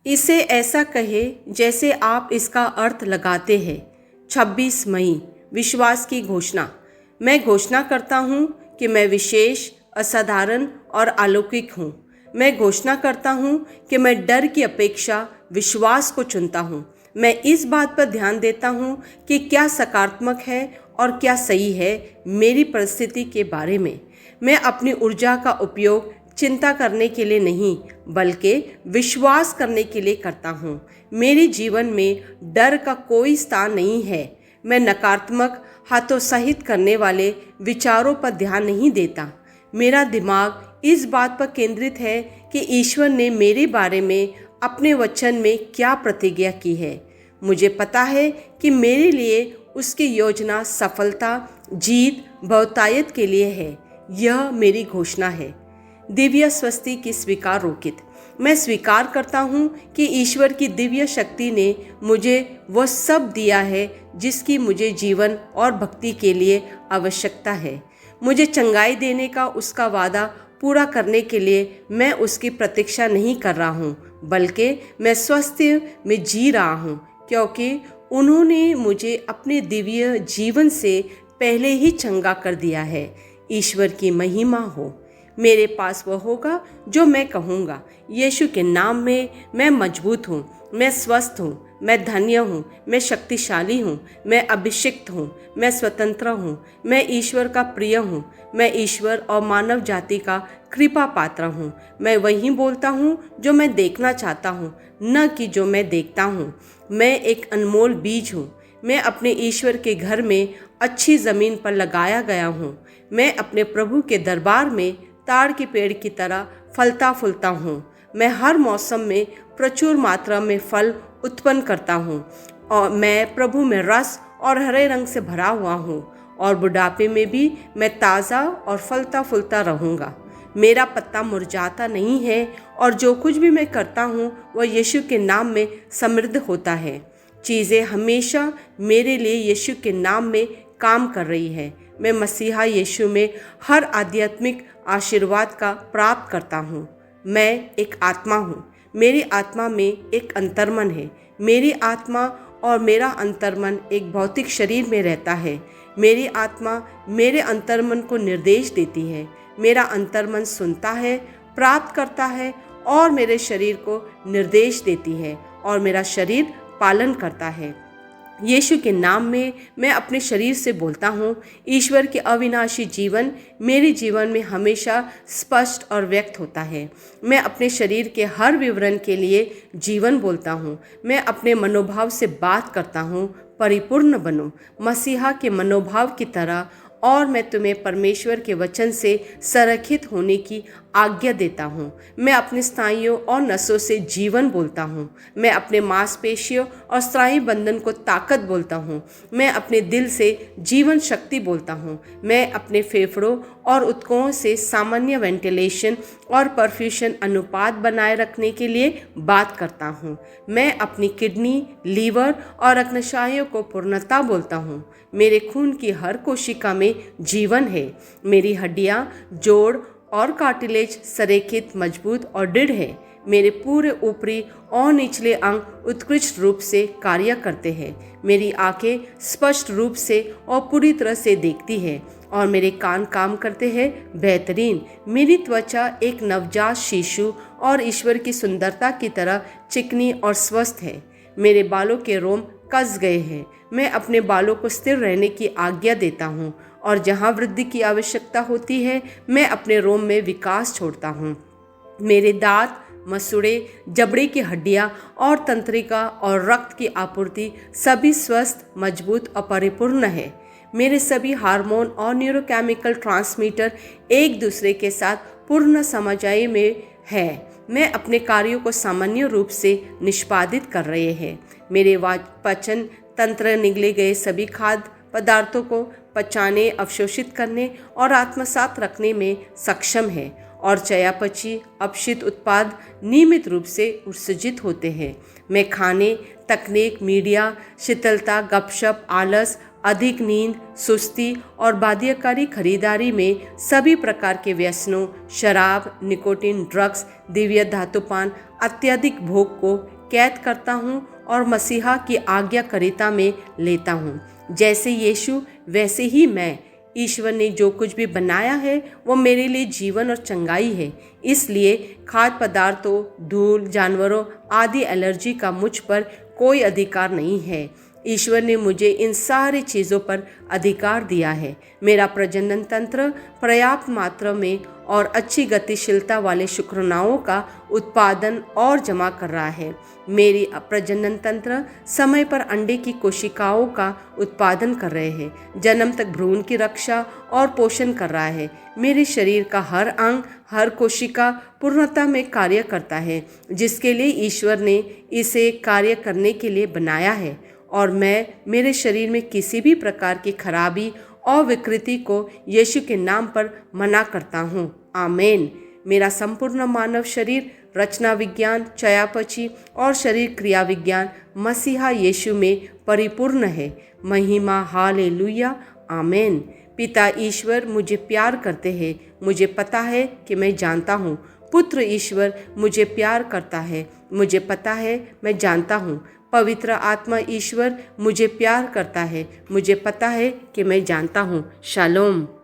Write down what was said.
इसे ऐसा कहे जैसे आप इसका अर्थ लगाते हैं। 26 मई, विश्वास की घोषणा। मैं घोषणा करता हूँ कि मैं विशेष, असाधारण और अलौकिक हूँ। मैं घोषणा करता हूँ कि मैं डर की अपेक्षा विश्वास को चुनता हूँ। मैं इस बात पर ध्यान देता हूँ कि क्या सकारात्मक है और क्या सही है मेरी परिस्थिति के बारे में। मैं अपनी ऊर्जा का उपयोग चिंता करने के लिए नहीं बल्कि विश्वास करने के लिए करता हूँ। मेरे जीवन में डर का कोई स्थान नहीं है। मैं नकारात्मक, हतोत्साहित करने वाले विचारों पर ध्यान नहीं देता। मेरा दिमाग इस बात पर केंद्रित है कि ईश्वर ने मेरे बारे में अपने वचन में क्या प्रतिज्ञा की है। मुझे पता है कि मेरे लिए उसकी योजना सफलता, जीत, बहुतायत के लिए है। यह मेरी घोषणा है। दिव्य स्वस्ति की स्वीकार रोकित। मैं स्वीकार करता हूँ कि ईश्वर की दिव्य शक्ति ने मुझे वह सब दिया है जिसकी मुझे जीवन और भक्ति के लिए आवश्यकता है। मुझे चंगाई देने का उसका वादा पूरा करने के लिए मैं उसकी प्रतीक्षा नहीं कर रहा हूँ बल्कि मैं स्वास्थ्य में जी रहा हूँ क्योंकि उन्होंने मुझे अपने दिव्य जीवन से पहले ही चंगा कर दिया है। ईश्वर की महिमा हो। मेरे पास वह होगा जो मैं कहूँगा। यीशु के नाम में मैं मजबूत हूँ, मैं स्वस्थ हूँ, मैं धन्य हूँ, मैं शक्तिशाली हूँ, मैं अभिषिक्त हूँ, मैं स्वतंत्र हूँ, मैं ईश्वर का प्रिय हूँ, मैं ईश्वर और मानव जाति का कृपा पात्र हूँ। मैं वही बोलता हूँ जो मैं देखना चाहता हूँ, न कि जो मैं देखता हूँ। मैं एक अनमोल बीज हूँ। मैं अपने ईश्वर के घर में अच्छी ज़मीन पर लगाया गया हूँ। मैं अपने प्रभु के दरबार में ताड़ के पेड़ की तरह फलता फूलता हूँ। मैं हर मौसम में प्रचुर मात्रा में फल उत्पन्न करता हूँ और मैं प्रभु में रस और हरे रंग से भरा हुआ हूँ और बुढ़ापे में भी मैं ताज़ा और फलता फूलता रहूँगा। मेरा पत्ता मुरझाता नहीं है और जो कुछ भी मैं करता हूँ वह यीशु के नाम में समृद्ध होता है। चीज़ें हमेशा मेरे लिए यीशु के नाम में काम कर रही है। मैं मसीहा यीशु में हर आध्यात्मिक आशीर्वाद का प्राप्त करता हूँ। मैं एक आत्मा हूँ। मेरी आत्मा में एक अंतर्मन है। मेरी आत्मा और मेरा अंतर्मन एक भौतिक शरीर में रहता है। मेरी आत्मा मेरे अंतर्मन को निर्देश देती है। मेरा अंतर्मन सुनता है, प्राप्त करता है और मेरे शरीर को निर्देश देती है और मेरा शरीर पालन करता है। यीशु के नाम में मैं अपने शरीर से बोलता हूँ। ईश्वर के अविनाशी जीवन मेरे जीवन में हमेशा स्पष्ट और व्यक्त होता है। मैं अपने शरीर के हर विवरण के लिए जीवन बोलता हूँ। मैं अपने मनोभाव से बात करता हूँ, परिपूर्ण बनो मसीहा के मनोभाव की तरह और मैं तुम्हें परमेश्वर के वचन से संरक्षित होने की आज्ञा देता हूँ। मैं अपने स्नायुओं और नसों से जीवन बोलता हूँ। मैं अपने मांसपेशियों और स्नायु बंधन को ताकत बोलता हूँ। मैं अपने दिल से जीवन शक्ति बोलता हूँ। मैं अपने फेफड़ों और ऊतकों से सामान्य वेंटिलेशन और परफ्यूशन अनुपात बनाए रखने के लिए बात करता हूँ। मैं अपनी किडनी, लीवर और अग्न्याशयों को पूर्णता बोलता हूँ। मेरे खून की हर कोशिका में जीवन है। मेरी हड्डियाँ, जोड़ और कार्टिलेज संरेखित, मजबूत और दृढ़ है। मेरे पूरे ऊपरी और निचले अंग उत्कृष्ट रूप से कार्य करते हैं। मेरी आंखें स्पष्ट रूप से और पूरी तरह से देखती है और मेरे कान काम करते हैं बेहतरीन। मेरी त्वचा एक नवजात शिशु और ईश्वर की सुंदरता की तरह चिकनी और स्वस्थ है। मेरे बालों के रोम कस गए हैं। मैं अपने बालों को स्थिर रहने की आज्ञा देता हूँ और जहाँ वृद्धि की आवश्यकता होती है मैं अपने रोम में विकास छोड़ता हूँ। मेरे दांत, मसूड़े, जबड़े की हड्डियाँ और तंत्रिका और रक्त की आपूर्ति सभी स्वस्थ, मजबूत और परिपूर्ण है। मेरे सभी हार्मोन और न्यूरोकेमिकल ट्रांसमीटर एक दूसरे के साथ पूर्ण समझाई में है। मैं अपने कार्यों को सामान्य रूप से निष्पादित कर रहे हैं। मेरे पाचन तंत्र निगले गए सभी खाद्य पदार्थों को पचाने, अवशोषित करने और आत्मसात रखने में सक्षम है और चयापचय अपशिष्ट उत्पाद नियमित रूप से उत्सर्जित होते हैं। मैं खाने, तकनीक, मीडिया, शीतलता, गपशप, आलस, अधिक नींद, सुस्ती और बाध्यकारी खरीदारी में, सभी प्रकार के व्यसनों, शराब, निकोटीन, ड्रग्स, दिव्य धातुपान, अत्यधिक भोग को कैद करता हूँ और मसीहा की आज्ञाकारिता में लेता हूँ। जैसे यीशु वैसे ही मैं। ईश्वर ने जो कुछ भी बनाया है वो मेरे लिए जीवन और चंगाई है। इसलिए खाद्य पदार्थों, धूल, जानवरों आदि एलर्जी का मुझ पर कोई अधिकार नहीं है। ईश्वर ने मुझे इन सारी चीज़ों पर अधिकार दिया है। मेरा प्रजनन तंत्र पर्याप्त मात्रा में और अच्छी गतिशीलता वाले शुक्राणुओं का उत्पादन और जमा कर रहा है। मेरी प्रजनन तंत्र समय पर अंडे की कोशिकाओं का उत्पादन कर रहे हैं, जन्म तक भ्रूण की रक्षा और पोषण कर रहा है। मेरे शरीर का हर अंग, हर कोशिका पूर्णता में कार्य करता है, जिसके लिए ईश्वर ने इसे कार्य करने के लिए बनाया है। और मैं मेरे शरीर में किसी भी प्रकार की खराबी और विकृति को यीशु के नाम पर मना करता हूँ। आमीन। मेरा संपूर्ण मानव शरीर रचना विज्ञान, चयापचय और शरीर क्रिया विज्ञान मसीहा यीशु में परिपूर्ण है। महिमा, हालेलुया, आमीन। पिता ईश्वर मुझे प्यार करते हैं, मुझे पता है कि मैं जानता हूँ। पुत्र ईश्वर मुझे प्यार करता है, मुझे पता है, मैं जानता हूँ। पवित्र आत्मा ईश्वर मुझे प्यार करता है, मुझे पता है कि मैं जानता हूँ। शालोम।